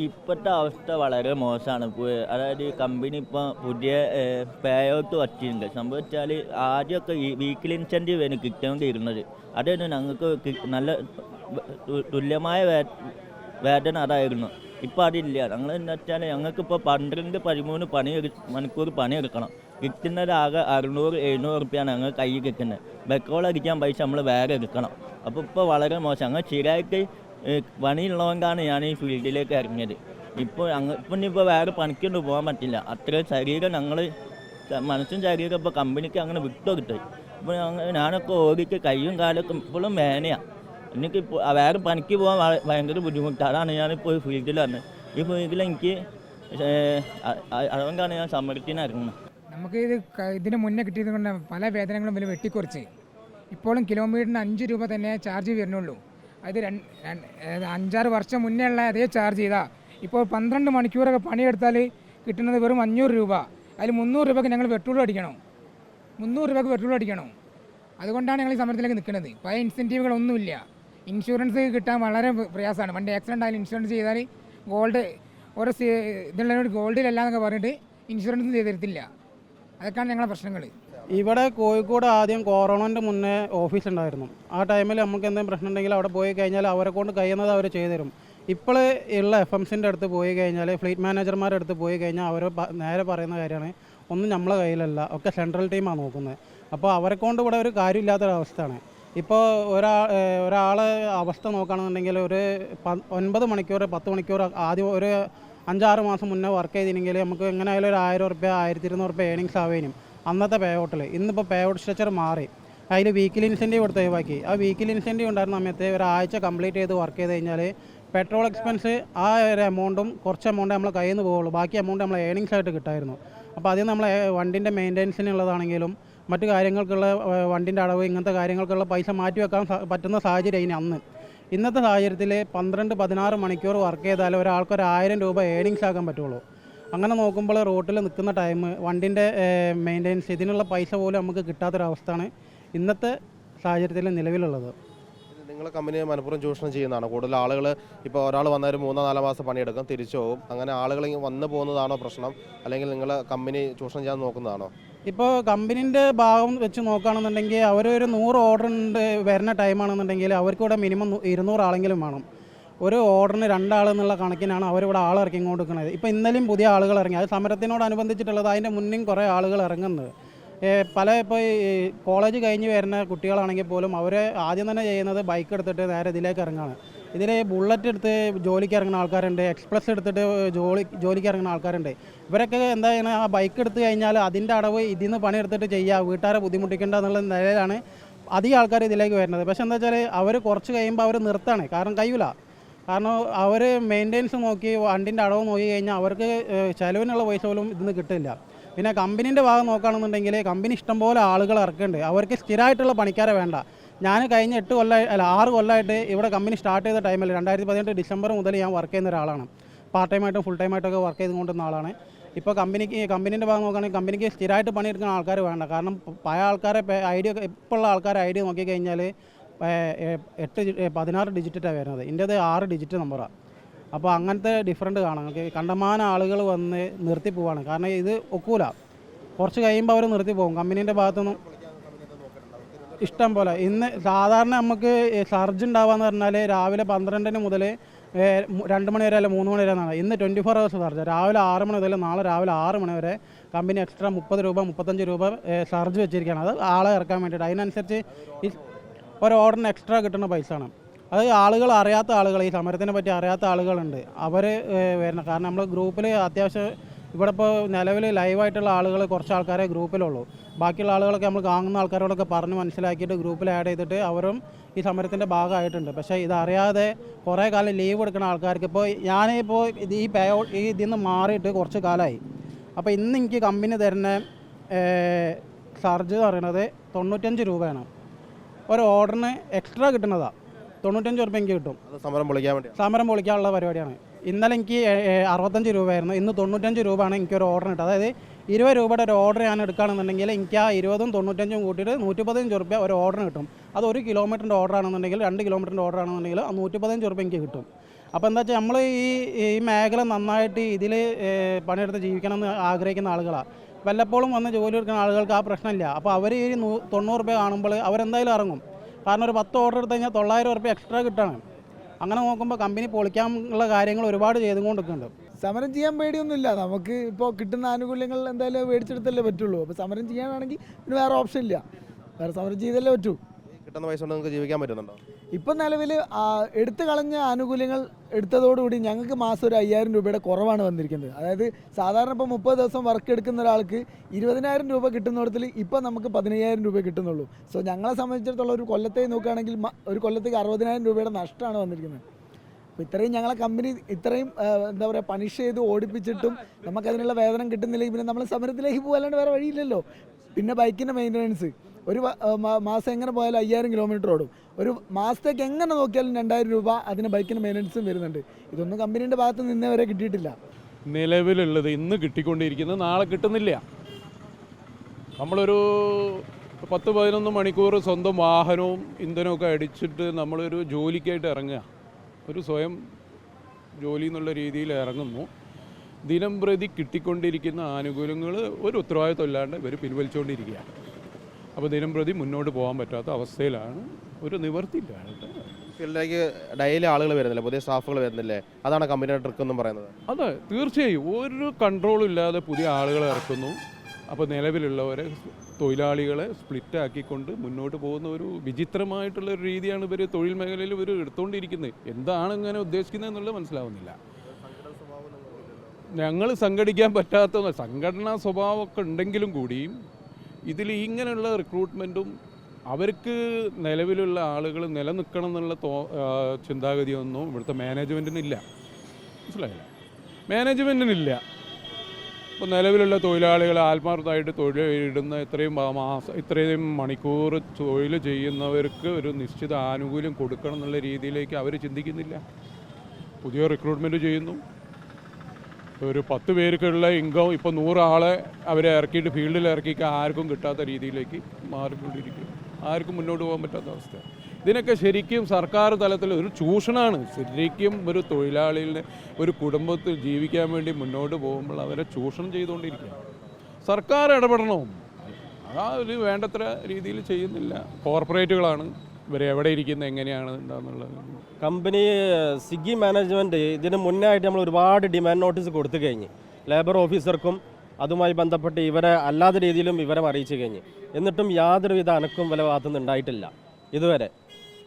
ഇപ്പോഴത്തെ അവസ്ഥ വളരെ മോശമാണ്. അതായത് ഈ കമ്പനി ഇപ്പോൾ പുതിയ പേ ഔട്ട് വച്ചിട്ടുണ്ട്. സംഭവിച്ചാൽ ആദ്യമൊക്കെ ഈ വീക്കിലി ഇൻസെൻറ്റീവ് ആണ് കിട്ടിക്കൊണ്ടിരുന്നത്. അതായിരുന്നു ഞങ്ങൾക്ക് നല്ല തുല്യമായ വേതനം അതായിരുന്നു. ഇപ്പോൾ അതില്ല. ഞങ്ങൾ എന്താ വെച്ചാൽ ഞങ്ങൾക്കിപ്പോൾ 12-13 മണിക്കൂർ പണിയെടുക്കണം. കിട്ടുന്നത് ആകെ 600-700 റുപ്യാണ് ഞങ്ങൾ കയ്യിൽ കിട്ടുന്നത്. പെട്രോൾ അടിക്കാൻ പൈസ നമ്മൾ വേറെ എടുക്കണം. അപ്പോൾ ഇപ്പോൾ വളരെ മോശം. ഞങ്ങൾ ശരിയായിട്ട് പണിയുള്ളതുകൊണ്ടാണ് ഞാൻ ഈ ഫീൽഡിലേക്ക് ഇറങ്ങിയത്. ഇപ്പോൾ വേറെ പണിക്കൊന്നും പോകാൻ പറ്റില്ല. അത്രയും ശരീരം ഞങ്ങൾ മനസ്സും ശരീരം ഇപ്പോൾ കമ്പനിക്ക് അങ്ങനെ വിട്ടുകൊടുത്തത്. ഇപ്പോൾ ഞാനൊക്കെ ഓടിയിട്ട് കയ്യും കാലൊക്കെ ഇപ്പോഴും വേനയാണ്. എനിക്കിപ്പോൾ വേറെ പണിക്ക് പോകാൻ ഭയങ്കര ബുദ്ധിമുട്ടാണ്. അതാണ് ഞാനിപ്പോൾ ഈ ഫീൽഡിൽ വന്നത്. ഈ ഫീൽഡിൽ എനിക്ക് അതുകൊണ്ടാണ് ഞാൻ സമരത്തിന് ഇറങ്ങുന്നത്. നമുക്ക് ഇതിന് മുന്നേ കിട്ടിയത് കൊണ്ട് പല വേതനങ്ങളും വില വെട്ടിക്കുറച്ച് ഇപ്പോഴും കിലോമീറ്ററിന് 5 രൂപ തന്നെ ചാർജ് വരുന്നുള്ളൂ. അത് 5-6 വർഷം മുന്നേ ഉള്ള അതേ ചാർജ് ചെയ്താൽ ഇപ്പോൾ 12 മണിക്കൂറൊക്കെ പണിയെടുത്താൽ കിട്ടുന്നത് വെറും 500 രൂപ. അതിൽ 300 രൂപയ്ക്ക് ഞങ്ങൾ പെട്രോൾ അടിക്കണം. 300 രൂപയ്ക്ക് പെട്രോൾ അടിക്കണം. അതുകൊണ്ടാണ് ഞങ്ങൾ ഈ സമരത്തിലേക്ക് നിൽക്കുന്നത്. പഴയ ഇൻസെൻറ്റീവുകളൊന്നുമില്ല. ഇൻഷുറൻസ് കിട്ടാൻ വളരെ പ്രയാസമാണ്. വണ്ടി ആക്സിഡൻ്റ് ആയാലും ഇൻഷുറൻസ് ചെയ്താൽ ഗോൾഡ് ഓരോ ഇതുള്ളവരോട് ഗോൾഡിലല്ലാന്നൊക്കെ പറഞ്ഞിട്ട് ഇൻഷുറൻസ് ചെയ്ത് തരത്തില്ല. അതൊക്കെയാണ് ഞങ്ങളുടെ പ്രശ്നങ്ങൾ. ഇവിടെ കോഴിക്കോട് ആദ്യം കൊറോണൻ്റെ മുന്നേ ഓഫീസ് ഉണ്ടായിരുന്നു. ആ ടൈമിൽ നമുക്ക് എന്തെങ്കിലും പ്രശ്നം ഉണ്ടെങ്കിൽ അവിടെ പോയി കഴിഞ്ഞാൽ അവരെ കൊണ്ട് കഴിയുന്നത് അവർ ചെയ്തു തരും. ഇപ്പോൾ ഉള്ള FMCൻ്റെ അടുത്ത് പോയി കഴിഞ്ഞാൽ ഫ്ലീറ്റ് മാനേജർമാരുടെ അടുത്ത് പോയി കഴിഞ്ഞാൽ അവർ നേരെ പറയുന്ന കാര്യമാണ്, ഒന്നും നമ്മളെ കയ്യിലല്ല, ഒക്കെ സെൻട്രൽ ടീമാണ് നോക്കുന്നത്. അപ്പോൾ അവരെ കൊണ്ട് ഇവിടെ ഒരു കാര്യമില്ലാത്തൊരവസ്ഥയാണ്. ഇപ്പോൾ ഒരാളെ അവസ്ഥ നോക്കുകയാണെന്നുണ്ടെങ്കിൽ ഒരു 9 മണിക്കൂർ 10 മണിക്കൂർ ആദ്യം ഒരു 5-6 മാസം മുന്നേ വർക്ക് ചെയ്തിട്ടുണ്ടെങ്കിൽ നമുക്ക് എങ്ങനെയായാലും ഒരു 1000 റുപ്യ 1200 റുപ്യ ഏണിങ്സ് ആവേനും അന്നത്തെ പേ ഔട്ടിൽ. ഇന്നിപ്പോൾ പേ ഔട്ട് സ്ട്രക്ചർ മാറി. അതിൽ വീക്കിലി ഇൻസെൻറ്റീവ് കൊടുത്ത് ഒഴിവാക്കി. ആ വീക്കിലി ഇൻസെൻറ്റീവ് ഉണ്ടായിരുന്ന സമയത്ത് ഒരാഴ്ച കംപ്ലീറ്റ് ചെയ്ത് വർക്ക് ചെയ്ത് കഴിഞ്ഞാൽ പെട്രോൾ എക്സ്പെൻസ് ആ ഒരു എമൗണ്ടും കുറച്ച് എമൗണ്ട് നമ്മൾ കയ്യിൽ നിന്ന് പോകുള്ളൂ. ബാക്കി എമൗണ്ട് നമ്മൾ ഏണിങ്സ് ആയിട്ട് കിട്ടായിരുന്നു. അപ്പോൾ അതിൽ നമ്മൾ വണ്ടിൻ്റെ മെയിൻ്റെനൻസിനുള്ളതാണെങ്കിലും മറ്റു കാര്യങ്ങൾക്കുള്ള വണ്ടിൻ്റെ അടവ് ഇങ്ങനത്തെ കാര്യങ്ങൾക്കുള്ള പൈസ മാറ്റി വെക്കാൻ പറ്റുന്ന സാഹചര്യം ഇനി അന്ന്. ഇന്നത്തെ സാഹചര്യത്തിൽ 12-16 മണിക്കൂർ വർക്ക് ചെയ്താൽ ഒരാൾക്ക് 1000 രൂപ ഏണിങ്സ് ആക്കാൻ പറ്റുള്ളൂ. അങ്ങനെ നോക്കുമ്പോൾ റോട്ടിൽ നിൽക്കുന്ന ടൈം, വണ്ടിൻ്റെ മെയിൻ്റെനൻസ്, ഇതിനുള്ള പൈസ പോലും നമുക്ക് കിട്ടാത്തൊരവസ്ഥയാണ് ഇന്നത്തെ സാഹചര്യത്തിൽ നിലവിലുള്ളത്. നിങ്ങളെ കമ്പനിയെ മനഃപൂർവ്വം ചൂഷണം ചെയ്യുന്നതാണ്. കൂടുതൽ ആളുകൾ ഇപ്പോൾ ഒരാൾ വന്ന ഒരു 3-4 മാസം പണിയെടുക്കും, തിരിച്ചു പോകും. അങ്ങനെ ആളുകൾ വന്നു പോകുന്നതാണോ പ്രശ്നം, അല്ലെങ്കിൽ നിങ്ങൾ കമ്പനി ചൂഷണം ചെയ്യാൻ നോക്കുന്നതാണോ? ഇപ്പോൾ കമ്പനീൻ്റെ ഭാഗം വെച്ച് നോക്കുകയാണെന്നുണ്ടെങ്കിൽ അവരൊരു 100 ഓർഡർ വരുന്ന ടൈമാണെന്നുണ്ടെങ്കിൽ അവർക്കിവിടെ മിനിമം 200 ആളെങ്കിലും വേണം. ഒരു ഓർഡറിന് 2 ആൾ എന്നുള്ള കണക്കിനാണ് അവരിവിടെ ആളിറക്കി കൊടുക്കുന്നത്. ഇപ്പോൾ ഇന്നലെയും പുതിയ ആളുകൾ ഇറങ്ങി. അത് സമരത്തിനോടനുബന്ധിച്ചിട്ടുള്ളത്. അതിൻ്റെ മുന്നേ കുറേ ആളുകൾ ഇറങ്ങുന്നത് ഇപ്പോൾ ഈ കോളേജ് കഴിഞ്ഞ് വരുന്ന കുട്ടികളാണെങ്കിൽ പോലും അവർ ആദ്യം തന്നെ ചെയ്യുന്നത് ബൈക്ക് എടുത്തിട്ട് നേരെ ഇതിലേക്ക് ഇറങ്ങുകയാണ്. ഇതിൽ ബുള്ളറ്റ് എടുത്ത് ജോലിക്ക് ഇറങ്ങുന്ന ആൾക്കാരുണ്ട്, എക്സ്പ്രസ് എടുത്തിട്ട് ജോലിക്ക് ഇറങ്ങുന്ന ആൾക്കാരുണ്ട്. ഇവരൊക്കെ എന്താ ചെയ്യുന്നത്, ആ ബൈക്ക് എടുത്ത് കഴിഞ്ഞാൽ അതിൻ്റെ അടവ് ഇതിൽ നിന്ന് പണിയെടുത്തിട്ട് ചെയ്യുക, വീട്ടുകാരെ ബുദ്ധിമുട്ടിക്കേണ്ട എന്നുള്ള നിലയിലാണ് അധികം ആൾക്കാർ ഇതിലേക്ക് വരുന്നത്. പക്ഷേ എന്താ വെച്ചാൽ അവർ കുറച്ച് കഴിയുമ്പോൾ അവർ നിർത്താണ്. കാരണം കഴിയില്ല. കാരണം അവർ മെയിൻ്റെനൻസ് നോക്കി വണ്ടിൻ്റെ അടവ് നോക്കി കഴിഞ്ഞാൽ അവർക്ക് ചിലവിനുള്ള പൈസ പോലും ഇതിന് കിട്ടില്ല. പിന്നെ കമ്പനീൻ്റെ ഭാഗം നോക്കുകയാണെന്നുണ്ടെങ്കിൽ കമ്പനി ഇഷ്ടംപോലെ ആളുകൾ ഇറക്കുന്നുണ്ട്. അവർക്ക് സ്ഥിരമായിട്ടുള്ള പണിക്കാരെ വേണ്ട. ഞാൻ കഴിഞ്ഞ 6 കൊല്ലമായിട്ട് ഇവിടെ കമ്പനി സ്റ്റാർട്ട് ചെയ്ത ടൈമിൽ 2018 ഡിസംബർ മുതൽ ഞാൻ വർക്ക് ചെയ്യുന്ന ഒരാളാണ്. പാർട്ട് ടൈമായിട്ടും ഫുൾ ടൈമായിട്ടൊക്കെ വർക്ക് ചെയ്തുകൊണ്ടിരുന്ന ആളാണ്. ഇപ്പോൾ കമ്പനീൻ്റെ ഭാഗം നോക്കുകയാണെങ്കിൽ കമ്പനിക്ക് സ്ഥിരമായിട്ട് പണിയെടുക്കുന്ന ആൾക്കാർ വേണ്ട. കാരണം പഴയ ആൾക്കാരെ ഇപ്പോൾ ഉള്ള ആൾക്കാരെ ഐഡിയ നോക്കിക്കഴിഞ്ഞാൽ 16 ഡിജിറ്റാണ് വരുന്നത്. ഇതിൻ്റേത് 6 ഡിജിറ്റ് നമ്പറാണ്. അപ്പോൾ അങ്ങനത്തെ ഡിഫറൻറ്റ് കാണാം. കണ്ടമാനം ആളുകൾ വന്ന് നിർത്തി പോവാണ്. കാരണം ഇത് ഒക്കൂല. കുറച്ച് കഴിയുമ്പോൾ അവർ നിർത്തി പോകും. കമ്പനീൻ്റെ ഭാഗത്തുനിന്നും ഇഷ്ടം പോലെ. ഇന്ന് സാധാരണ നമുക്ക് സർജ് ഉണ്ടാവുകയെന്ന് പറഞ്ഞാൽ രാവിലെ 12 മുതൽ 2 മണി വരെ അല്ല 3 മണി വരെ എന്നാണ്. ഇന്ന് 24 hours സർജ്. രാവിലെ 6 മണി മുതൽ നാളെ രാവിലെ 6 മണി വരെ കമ്പനി എക്സ്ട്രാ 30 രൂപ 35 രൂപ സർജ് വെച്ചിരിക്കുകയാണ്. അത് ആളെ ഇറക്കാൻ വേണ്ടിയിട്ട്. അതിനനുസരിച്ച് ഈ ഒരു ഓർഡറിന് എക്സ്ട്രാ കിട്ടുന്ന പൈസയാണ്. അത് ആളുകൾ അറിയാത്ത ആളുകൾ, ഈ സമരത്തിനെ പറ്റി അറിയാത്ത ആളുകളുണ്ട്, അവർ വരണം. കാരണം നമ്മൾ ഗ്രൂപ്പിൽ അത്യാവശ്യം ഇവിടെ ഇപ്പോൾ നിലവിൽ ലൈവായിട്ടുള്ള ആളുകൾ കുറച്ച് ആൾക്കാരെ ഗ്രൂപ്പിലുള്ളൂ. ബാക്കിയുള്ള ആളുകളൊക്കെ നമ്മൾ കാണുന്ന ആൾക്കാരോടൊക്കെ പറഞ്ഞ് മനസ്സിലാക്കിയിട്ട് ഗ്രൂപ്പിൽ ആഡ് ചെയ്തിട്ട് അവരും ഈ സമരത്തിൻ്റെ ഭാഗമായിട്ടുണ്ട്. പക്ഷേ ഇതറിയാതെ കുറേ കാലം ലീവ് എടുക്കുന്ന ആൾക്കാർക്ക് ഇപ്പോൾ ഞാനിപ്പോൾ ഈ പേ ഔട്ട് ഇതിൽ നിന്ന് മാറിയിട്ട് കുറച്ച് കാലമായി. അപ്പോൾ ഇന്ന് എനിക്ക് കമ്പനി തരുന്ന ചാർജ് എന്ന് പറയുന്നത് 95 രൂപയാണ്. ഒരു ഓർഡറിന് എക്സ്ട്രാ കിട്ടുന്നതാണ്. 95 രൂപ എനിക്ക് കിട്ടും. സമരം പൊളിക്കാനുള്ള പരിപാടിയാണ്. ഇന്നലെ എനിക്ക് 65 രൂപയായിരുന്നു. ഇന്ന് 95 രൂപയാണ് എനിക്കൊരു ഓർഡർ കിട്ടുക. അതായത് 20 രൂപയുടെ ഒരു ഓർഡർ ഞാൻ എടുക്കുകയാണെന്നുണ്ടെങ്കിൽ എനിക്ക് ആ 20ഉം 95ഉം കൂട്ടിയിട്ട് 115 രൂപ ഒരു ഓർഡറിന് കിട്ടും. അത് 1 കിലോമീറ്ററിൻ്റെ ഓർഡർ ആണെന്നുണ്ടെങ്കിൽ 2 കിലോമീറ്ററിൻ്റെ ഓർഡർ ആണെന്നുണ്ടെങ്കിൽ 115 രൂപ എനിക്ക് കിട്ടും. അപ്പോൾ എന്താ വെച്ചാൽ നമ്മൾ ഈ മേഖല നന്നായിട്ട് ഇതിൽ പണിയെടുത്ത് ജീവിക്കണം എന്ന് ആഗ്രഹിക്കുന്ന ആളുകളാണ്. വല്ലപ്പോഴും വന്ന് ജോലി എടുക്കുന്ന ആളുകൾക്ക് ആ പ്രശ്നമില്ല. അപ്പോൾ അവർ ഈ 90 രൂപ കാണുമ്പോൾ അവരെന്തായാലും ഇറങ്ങും. കാരണം ഒരു 10 ഓർഡർ എടുത്ത് കഴിഞ്ഞാൽ 900 രൂപ എക്സ്ട്രാ കിട്ടണം. അങ്ങനെ നോക്കുമ്പോൾ കമ്പനി പൊളിക്കാനുള്ള കാര്യങ്ങൾ ഒരുപാട് ചെയ്തുകൊണ്ടിരിക്കുന്നുണ്ട്. സമരം ചെയ്യാൻ പേടിയൊന്നുമില്ല. നമുക്ക് ഇപ്പോൾ കിട്ടുന്ന ആനുകൂല്യങ്ങൾ എന്തായാലും മേടിച്ചെടുത്തല്ലേ പറ്റുള്ളൂ. അപ്പോൾ സമരം ചെയ്യാനാണെങ്കിൽ പിന്നെ വേറെ ഓപ്ഷൻ ഇല്ല, വേറെ സമരം ചെയ്തല്ലേ പറ്റൂ. കിട്ടുന്ന പൈസ കൊണ്ട് നിങ്ങൾക്ക് ജീവിക്കാൻ പറ്റുന്നുണ്ടോ? ഇപ്പം നിലവിൽ എടുത്തു കളഞ്ഞ ആനുകൂല്യങ്ങൾ എടുത്തതോടുകൂടി ഞങ്ങൾക്ക് മാസം ഒരു 5000 രൂപയുടെ കുറവാണ് വന്നിരിക്കുന്നത്. അതായത് സാധാരണ ഇപ്പോൾ 30 ദിവസം വർക്ക് എടുക്കുന്ന ഒരാൾക്ക് 20,000 രൂപ കിട്ടുന്നിടത്തിൽ ഇപ്പോൾ നമുക്ക് 15,000 രൂപ കിട്ടുന്നുള്ളൂ. സോ ഞങ്ങളെ സംബന്ധിച്ചിടത്തോളം ഒരു കൊല്ലത്തേക്ക് നോക്കുകയാണെങ്കിൽ ഒരു കൊല്ലത്തേക്ക് 60,000 രൂപയുടെ നഷ്ടമാണ് വന്നിരിക്കുന്നത്. അപ്പോൾ ഇത്രയും ഞങ്ങളെ കമ്പനി ഇത്രയും എന്താ പറയുക പണിഷ് ചെയ്ത് ഓടിപ്പിച്ചിട്ടും നമുക്കതിനുള്ള വേതനം കിട്ടുന്നില്ലെങ്കിൽ പിന്നെ നമ്മൾ സമരത്തിലേക്ക് പോകാല്ലാണ്ട് വേറെ വഴിയില്ലല്ലോ. പിന്നെ ബൈക്കിൻ്റെ മെയിൻ്റനൻസ് ഒരു മാസം എങ്ങനെ പോയാലും 5000 കിലോമീറ്റർ ഓടും. ഒരു മാസത്തേക്ക് എങ്ങനെ നോക്കിയാലും 2000 രൂപ അതിന് ബൈക്കിന് മെയിൻ്റനൻസും വരുന്നുണ്ട്. ഇതൊന്നും കമ്പനീൻ്റെ ഭാഗത്ത് നിന്നേ വരെ കിട്ടിയിട്ടില്ല. നിലവിലുള്ളത് ഇന്ന് കിട്ടിക്കൊണ്ടിരിക്കുന്നത് നാളെ കിട്ടുന്നില്ല. നമ്മളൊരു 10-11 മണിക്കൂർ സ്വന്തം വാഹനവും ഇന്ധനമൊക്കെ അടിച്ചിട്ട് നമ്മളൊരു ജോലിക്കായിട്ട് ഇറങ്ങുക, ഒരു സ്വയം ജോലി എന്നുള്ള രീതിയിൽ ഇറങ്ങുന്നു. ദിനം പ്രതി കിട്ടിക്കൊണ്ടിരിക്കുന്ന ആനുകൂല്യങ്ങൾ ഒരു ഉത്തരവാദിത്വം ഇല്ലാണ്ട് ഇവർ പിൻവലിച്ചുകൊണ്ടിരിക്കുകയാണ്. അപ്പോൾ ദിനം പ്രതി മുന്നോട്ട് പോകാൻ പറ്റാത്ത അവസ്ഥയിലാണ്, ഒരു നിവർത്തിയില്ല. ഫീൽഡിലേക്ക് ഡെയിലി ആളുകൾ വരുന്നില്ല, പുതിയ സ്റ്റാഫുകൾ വരുന്നില്ലേ? അതാണ് കമ്പനിയുടെ ട്രിക്ക് എന്നും പറയുന്നത്. അതെ, തീർച്ചയായും ഒരു കൺട്രോളും ഇല്ലാതെ പുതിയ ആളുകളെ ഇറക്കുന്നു. അപ്പോൾ നിലവിലുള്ളവരെ തൊഴിലാളികളെ സ്പ്ലിറ്റ് ആക്കിക്കൊണ്ട് മുന്നോട്ട് പോകുന്ന ഒരു വിചിത്രമായിട്ടുള്ള ഒരു രീതിയാണ് ഇവർ തൊഴിൽ മേഖലയിൽ ഇവർ എടുത്തുകൊണ്ടിരിക്കുന്നത്. എന്താണ് ഇങ്ങനെ ഉദ്ദേശിക്കുന്നത് എന്നുള്ളത് മനസ്സിലാവുന്നില്ല. ഞങ്ങൾ സംഘടിക്കാൻ പറ്റാത്ത സംഘടനാ സ്വഭാവമൊക്കെ ഉണ്ടെങ്കിലും കൂടിയും ഇതിൽ ഇങ്ങനെയുള്ള റിക്രൂട്ട്മെൻറ്റും അവർക്ക് നിലവിലുള്ള ആളുകൾ നിലനിൽക്കണം എന്നുള്ള ചിന്താഗതിയൊന്നും ഇവിടുത്തെ മാനേജ്മെൻറ്റിനില്ല. മനസ്സിലായില്ല, മാനേജ്മെൻറ്റിനില്ല. ഇപ്പോൾ നിലവിലുള്ള തൊഴിലാളികൾ ആത്മാർത്ഥമായിട്ട് തൊഴിലിടുന്ന ഇത്രയും മണിക്കൂർ തൊഴിൽ ചെയ്യുന്നവർക്ക് ഒരു നിശ്ചിത ആനുകൂല്യം കൊടുക്കണം എന്നുള്ള രീതിയിലേക്ക് അവർ ചിന്തിക്കുന്നില്ല. പുതിയ റിക്രൂട്ട്മെൻറ്റ് ചെയ്യുന്നു. ഒരു 10 പേർക്കുള്ള ഇൻകം ഇപ്പോൾ 100 ആളെ അവരെ ഇറക്കിയിട്ട് ഫീൽഡിൽ ഇറക്കിയിട്ട് ആർക്കും കിട്ടാത്ത രീതിയിലേക്ക് മാറിക്കൊണ്ടിരിക്കും. ആർക്കും മുന്നോട്ട് പോകാൻ പറ്റാത്ത അവസ്ഥ. ഇതിനൊക്കെ ശരിക്കും സർക്കാർ തലത്തിൽ ഒരു ചൂഷണമാണ്. ശരിക്കും ഒരു തൊഴിലാളികളുടെ ഒരു കുടുംബത്തിൽ ജീവിക്കാൻ വേണ്ടി മുന്നോട്ട് പോകുമ്പോൾ അവരെ ചൂഷണം ചെയ്തുകൊണ്ടിരിക്കുകയാണ്. സർക്കാർ ഇടപെടണം. ഒരു വേണ്ടത്ര രീതിയിൽ ചെയ്യുന്നില്ല. കോർപ്പറേറ്റുകളാണ് ഇവർ എവിടെ ഇരിക്കുന്നത്, എങ്ങനെയാണ് എന്താണെന്നുള്ളത്. കമ്പനി സ്വിഗ്ഗി മാനേജ്മെൻറ്റ് ഇതിന് മുന്നായിട്ട് നമ്മൾ ഒരുപാട് ഡിമാൻഡ് നോട്ടീസ് കൊടുത്തു കഴിഞ്ഞ് ലേബർ ഓഫീസർക്കും അതുമായി ബന്ധപ്പെട്ട് ഇവരെ അല്ലാത്ത രീതിയിലും വിവരം അറിയിച്ചു കഴിഞ്ഞ്, എന്നിട്ടും യാതൊരുവിധ അനക്കും വില ഭാഗത്തുനിന്നുണ്ടായിട്ടില്ല ഇതുവരെ.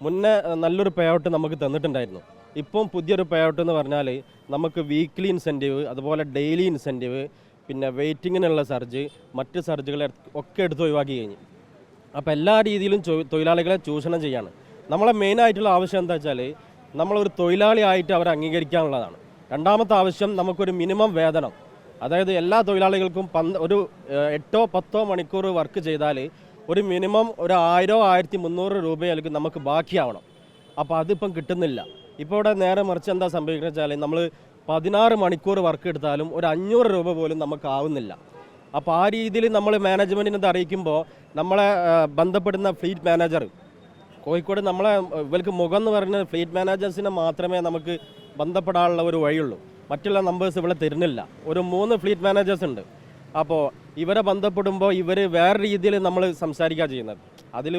മുന്നേ നല്ലൊരു പേ ഔട്ട് നമുക്ക് തന്നിട്ടുണ്ടായിരുന്നു. ഇപ്പം പുതിയൊരു പേ ഔട്ട് എന്ന് പറഞ്ഞാൽ നമുക്ക് വീക്ക്ലി ഇൻസെൻറ്റീവ്, അതുപോലെ ഡെയിലി ഇൻസെൻറ്റീവ്, പിന്നെ വെയിറ്റിങ്ങിനുള്ള സർജ്, മറ്റ് സർജുകളെ ഒക്കെ എടുത്ത് ഒഴിവാക്കി കഴിഞ്ഞ്. അപ്പോൾ എല്ലാ രീതിയിലും തൊഴിലാളികളെ ചൂഷണം ചെയ്യാണ്. നമ്മളെ മെയിനായിട്ടുള്ള ആവശ്യം എന്താ വെച്ചാൽ നമ്മളൊരു തൊഴിലാളിയായിട്ട് അവരെ അംഗീകരിക്കാനുള്ളതാണ്. രണ്ടാമത്തെ ആവശ്യം നമുക്കൊരു മിനിമം വേതനം, അതായത് എല്ലാ തൊഴിലാളികൾക്കും ഒരു 8-10 മണിക്കൂർ വർക്ക് ചെയ്താൽ ഒരു മിനിമം ഒരു 1000-1300 രൂപയായിരിക്കും നമുക്ക് ബാക്കിയാവണം. അപ്പോൾ അതിപ്പം കിട്ടുന്നില്ല. ഇപ്പോൾ ഇവിടെ നേരെ മറിച്ച് എന്താ സംഭവിക്കുന്നത് വെച്ചാൽ നമ്മൾ 16 മണിക്കൂർ വർക്ക് എടുത്താലും ഒരു 500 രൂപ പോലും നമുക്ക് ആവുന്നില്ല. അപ്പോൾ ആ രീതിയിൽ നമ്മൾ മാനേജ്മെൻറ്റിനെ അറിയിക്കുമ്പോൾ നമ്മളെ ബന്ധപ്പെടുന്ന ഫ്ലീറ്റ് മാനേജർ കോഴിക്കോട് നമ്മളെ ഇവർക്ക് മുഖം എന്ന് പറയുന്ന ഫ്ലീറ്റ് മാനേജേഴ്സിനെ മാത്രമേ നമുക്ക് ബന്ധപ്പെടാനുള്ള ഒരു വഴിയുള്ളൂ. മറ്റുള്ള നമ്പേഴ്സ് ഇവിടെ തരുന്നില്ല. ഒരു 3 ഫ്ലീറ്റ് മാനേജേഴ്സ് ഉണ്ട്. അപ്പോൾ ഇവരെ ബന്ധപ്പെടുമ്പോൾ ഇവർ വേറെ രീതിയിൽ നമ്മൾ സംസാരിക്കുക ചെയ്യുന്നത്. അതിൽ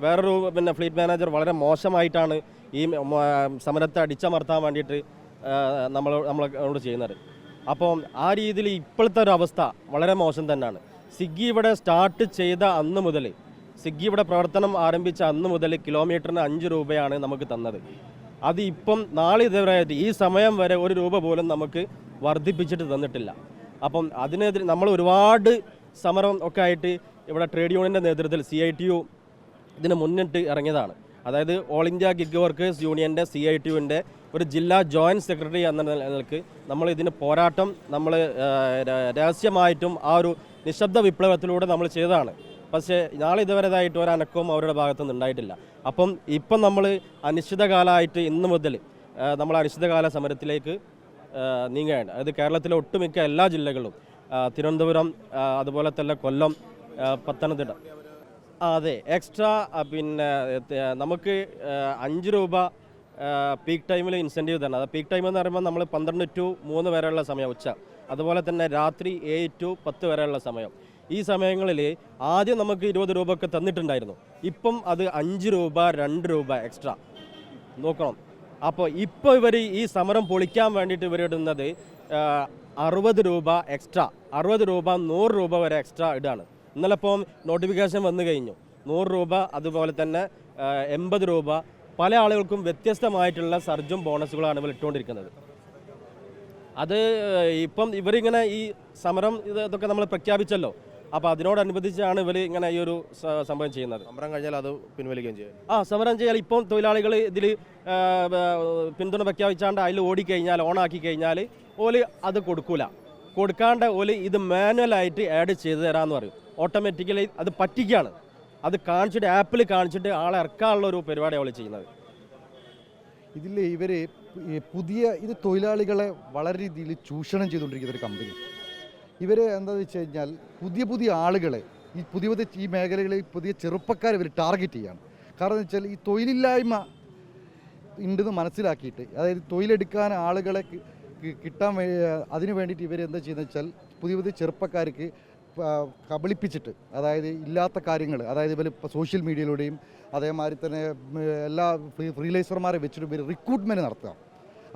വേറൊരു ഫ്ലീറ്റ് മാനേജർ വളരെ മോശമായിട്ടാണ് ഈ സമരത്തെ അടിച്ചമർത്താൻ വേണ്ടിയിട്ട് നമ്മളോട് ചെയ്യുന്നത്. അപ്പോൾ ആ രീതിയിൽ ഇപ്പോഴത്തെ ഒരു അവസ്ഥ വളരെ മോശം തന്നെയാണ്. സ്വിഗ്ഗി ഇവിടെ സ്റ്റാർട്ട് ചെയ്ത അന്ന് മുതൽ, സ്വിഗ്ഗി ഇവിടെ പ്രവർത്തനം ആരംഭിച്ച അന്ന് മുതൽ കിലോമീറ്ററിന് 5 രൂപയാണ് നമുക്ക് തന്നത്. അത് ഇപ്പം നാളെ ഇതുവരെ ഈ സമയം വരെ 1 രൂപ പോലും നമുക്ക് വർദ്ധിപ്പിച്ചിട്ട് തന്നിട്ടില്ല. അപ്പം അതിനെതിരെ നമ്മൾ ഒരുപാട് സമരം ഒക്കെ ആയിട്ട് ഇവിടെ ട്രേഡ് യൂണിയൻ്റെ നേതൃത്വത്തിൽ CITU ഇതിന് മുന്നിട്ട് ഇറങ്ങിയതാണ്. അതായത് ഓൾ ഇന്ത്യ ഗിഗ് വർക്കേഴ്സ് യൂണിയൻ്റെ CITUവിൻ്റെ ഒരു ജില്ലാ ജോയിൻറ്റ് സെക്രട്ടറി എന്ന നിലക്ക് നമ്മൾ ഇതിന് പോരാട്ടം നമ്മൾ രഹസ്യമായിട്ടും ആ ഒരു നിശബ്ദ വിപ്ലവത്തിലൂടെ നമ്മൾ ചെയ്തതാണ്. പക്ഷേ നാളെ ഇതുവരെതായിട്ട് ഒരു അനക്കവും അവരുടെ ഭാഗത്തുനിന്ന് ഉണ്ടായിട്ടില്ല. ഇപ്പം നമ്മൾ അനിശ്ചിതകാലമായിട്ട് ഇന്ന് മുതൽ നമ്മൾ അനിശ്ചിതകാല സമരത്തിലേക്ക് നീങ്ങുകയാണ്. അതായത് കേരളത്തിലെ ഒട്ടുമിക്ക എല്ലാ ജില്ലകളും, തിരുവനന്തപുരം, അതുപോലെ തന്നെ കൊല്ലം, പത്തനംതിട്ട, അതെ, എക്സ്ട്രാ പിന്നെ നമുക്ക് 5 രൂപ പീക്ക് ടൈമിൽ ഇൻസെൻറ്റീവ് തന്നെ. അത് പീക്ക് ടൈം എന്ന് പറയുമ്പോൾ നമ്മൾ 12 to 3 വരെയുള്ള സമയം ഉച്ച, അതുപോലെ തന്നെ രാത്രി 7 to 10 വരെയുള്ള സമയം. ഈ സമയങ്ങളിൽ ആദ്യം നമുക്ക് 20 രൂപയൊക്കെ തന്നിട്ടുണ്ടായിരുന്നു. ഇപ്പം അത് 5 രൂപ 2 രൂപ എക്സ്ട്രാ നോക്കണം. അപ്പോൾ ഇപ്പോൾ ഇവർ ഈ സമരം പൊളിക്കാൻ വേണ്ടിയിട്ട് ഇവരിടുന്നത് 60 രൂപ എക്സ്ട്രാ, 60 രൂപ 100 രൂപ വരെ എക്സ്ട്രാ ഇടാണ്. ഇന്നലെ ഇപ്പം നോട്ടിഫിക്കേഷൻ വന്നു കഴിഞ്ഞു. 100 രൂപ അതുപോലെ തന്നെ 80 രൂപ, പല ആളുകൾക്കും വ്യത്യസ്തമായിട്ടുള്ള സർജും ബോണസുകളാണ് ഇവർ ഇട്ടുകൊണ്ടിരിക്കുന്നത്. അത് ഇപ്പം ഇവരിങ്ങനെ ഈ സമരം ഇതൊക്കെ നമ്മൾ പ്രഖ്യാപിച്ചല്ലോ, അപ്പോൾ അതിനോടനുബന്ധിച്ചാണ് ഇവർ ഇങ്ങനെ ഈ ഒരു സംഭവം ചെയ്യുന്നത്. സമരം കഴിഞ്ഞാൽ അത് പിൻവലിക്കുകയും ചെയ്യും. സമരം ചെയ്യാൻ ഇപ്പം തൊഴിലാളികൾ ഇതിൽ പിന്തുണ പ്രഖ്യാപിച്ചാണ്ട് അതിൽ ഓടിക്കഴിഞ്ഞാൽ, ഓണാക്കി കഴിഞ്ഞാൽ ഓല് അത് കൊടുക്കാണ്ട് ഓല് ഇത് മാനുവലായിട്ട് ആഡ് ചെയ്ത് തരാമെന്ന് പറയും. ഓട്ടോമാറ്റിക്കലി അത് പറ്റിക്കുകയാണ്. അത് കാണിച്ചിട്ട് ആപ്പിൽ കാണിച്ചിട്ട് ആളെ ഇറക്കാനുള്ള ഒരു പരിപാടിയാണ് അവൾ ചെയ്യുന്നത്. ഇതിൽ ഇവർ ഇത് തൊഴിലാളികളെ വളരെ രീതിയിൽ ചൂഷണം ചെയ്തുകൊണ്ടിരിക്കുന്ന ഒരു കമ്പനി. ഇവർ എന്താണെന്ന് വെച്ച് കഴിഞ്ഞാൽ പുതിയ ആളുകളെ ഈ മേഖലകളിൽ പുതിയ ചെറുപ്പക്കാരെ ഇവർ ടാർഗറ്റ് ചെയ്യാണ്. കാരണം എന്ന് വെച്ചാൽ ഈ തൊഴിലില്ലായ്മ ഉണ്ടെന്ന് മനസ്സിലാക്കിയിട്ട്, അതായത് തൊഴിലെടുക്കാൻ ആളുകളെ കിട്ടാൻ അതിന് വേണ്ടിയിട്ട് ഇവർ എന്താ ചെയ്യുന്നത് വെച്ചാൽ പുതിയ ചെറുപ്പക്കാർക്ക് കബളിപ്പിച്ചിട്ട്, അതായത് ഇല്ലാത്ത കാര്യങ്ങൾ, അതായത് ഇവർ ഇപ്പോൾ സോഷ്യൽ മീഡിയയിലൂടെയും അതേമാതിരി തന്നെ എല്ലാ ഫ്രീലൈസർമാരെ വെച്ചിട്ട് ഇവർ റിക്രൂട്ട്മെൻറ്റ് നടത്തുക.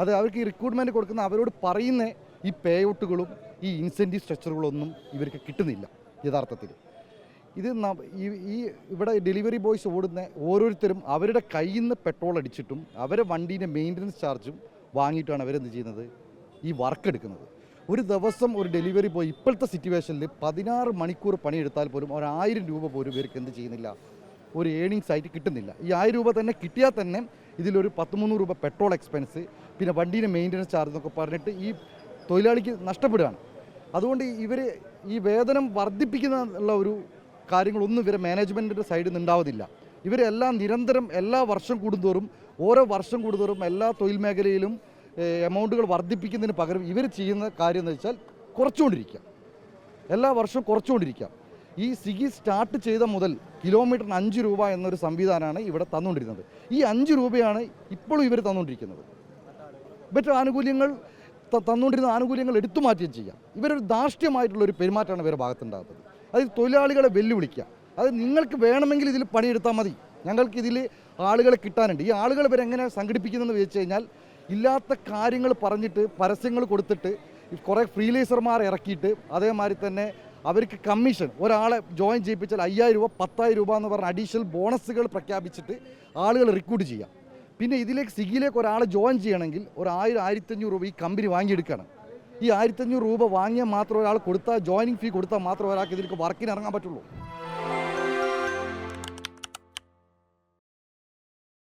അത് അവർക്ക് ഈ റിക്രൂട്ട്മെൻറ്റ് കൊടുക്കുന്ന അവരോട് പറയുന്ന ഈ പേ ഔട്ടുകളും ഈ ഇൻസെൻറ്റീവ് സ്ട്രക്ചറുകളൊന്നും ഇവർക്ക് കിട്ടുന്നില്ല യഥാർത്ഥത്തിൽ. ഇത് ഈ ഇവിടെ ഡെലിവറി ബോയ്സ് ഓടുന്ന ഓരോരുത്തരും അവരുടെ കയ്യിൽ നിന്ന് പെട്രോൾ അടിച്ചിട്ടും അവരെ വണ്ടീൻ്റെ മെയിൻ്റനൻസ് ചാർജും വാങ്ങിയിട്ടാണ് അവരെന്ത് ചെയ്യുന്നത്, ഈ വർക്ക് എടുക്കുന്നത്. ഒരു ദിവസം ഒരു ഡെലിവറി ബോയ് ഇപ്പോഴത്തെ സിറ്റുവേഷനിൽ 16 മണിക്കൂർ പണിയെടുത്താൽ പോലും 1000 രൂപ പോലും ഇവർക്ക് എന്ത് ചെയ്യുന്നില്ല, ഒരു ഏണിങ്സ് ആയിട്ട് കിട്ടുന്നില്ല. ഈ 1000 രൂപ തന്നെ കിട്ടിയാൽ തന്നെ ഇതിലൊരു 10-300 രൂപ പെട്രോൾ എക്സ്പെൻസ്, പിന്നെ വണ്ടീൻ്റെ മെയിൻ്റനൻസ് ചാർജ് എന്നൊക്കെ പറഞ്ഞിട്ട് ഈ തൊഴിലാളിക്ക് നഷ്ടപ്പെടുകയാണ്. അതുകൊണ്ട് ഇവർ ഈ വേതനം വർദ്ധിപ്പിക്കുന്ന ഒരു കാര്യങ്ങളൊന്നും ഇവരെ മാനേജ്മെൻറ്റിൻ്റെ സൈഡിൽ നിന്ന് ഉണ്ടാവുന്നില്ല. ഇവരെല്ലാം നിരന്തരം എല്ലാ വർഷം കൂടുന്തോറും എല്ലാ തൊഴിൽ മേഖലയിലും എമൗണ്ടുകൾ വർദ്ധിപ്പിക്കുന്നതിന് പകരം ഇവർ ചെയ്യുന്ന കാര്യം എന്ന് വെച്ചാൽ കുറച്ചുകൊണ്ടിരിക്കുക, എല്ലാ വർഷവും കുറച്ചുകൊണ്ടിരിക്കുക. ഈ സ്വിഗ്ഗി സ്റ്റാർട്ട് ചെയ്ത മുതൽ കിലോമീറ്ററിന് 5 രൂപ എന്നൊരു സംവിധാനമാണ് ഇവിടെ തന്നുകൊണ്ടിരുന്നത്. ഈ 5 രൂപയാണ് ഇപ്പോഴും ഇവർ തന്നുകൊണ്ടിരിക്കുന്നത്. മറ്റ് ആനുകൂല്യങ്ങൾ തന്നുകൊണ്ടിരുന്ന ആനുകൂല്യങ്ങൾ എടുത്തു മാറ്റുകയും ചെയ്യാം. ഇവരൊരു ധാർഷ്ട്യമായിട്ടുള്ളൊരു പെരുമാറ്റമാണ് ഇവരുടെ ഭാഗത്തുണ്ടാകുന്നത്. അത് തൊഴിലാളികളെ വെല്ലുവിളിക്കുക, അത് നിങ്ങൾക്ക് വേണമെങ്കിൽ ഇതിൽ പണിയെടുത്താൽ മതി, ഞങ്ങൾക്ക് ഇതിൽ ആളുകളെ കിട്ടാനുണ്ട്. ഈ ആളുകൾ ഇവരെങ്ങനെ സംഘടിപ്പിക്കുന്നതെന്ന് വെച്ച് കഴിഞ്ഞാൽ ഇല്ലാത്ത കാര്യങ്ങൾ പറഞ്ഞിട്ട് പരസ്യങ്ങൾ കൊടുത്തിട്ട് കുറേ ഫ്രീലൈസർമാരെ ഇറക്കിയിട്ട് അതേമാതിരി തന്നെ അവർക്ക് കമ്മീഷൻ, ഒരാളെ ജോയിൻ ചെയ്യിപ്പിച്ചാൽ 5000 രൂപ 10000 രൂപ എന്ന് പറഞ്ഞ അഡീഷണൽ ബോണസുകൾ പ്രഖ്യാപിച്ചിട്ട് ആളുകൾ റിക്രൂട്ട് ചെയ്യാം. പിന്നെ ഇതിലേക്ക് സ്വിഗ്ഗിയിലേക്ക് ഒരാളെ ജോയിൻ ചെയ്യണമെങ്കിൽ 1000-1500 രൂപ ഈ കമ്പനി വാങ്ങിയെടുക്കണം. ഈ 1500 രൂപ വാങ്ങിയാൽ മാത്രം ഒരാൾ കൊടുത്താൽ, ജോയിനിങ് ഫീ കൊടുത്താൽ മാത്രമേ ഒരാൾക്ക് ഇതിലേക്ക് വർക്കിന് ഇറങ്ങാൻ പറ്റുള്ളൂ.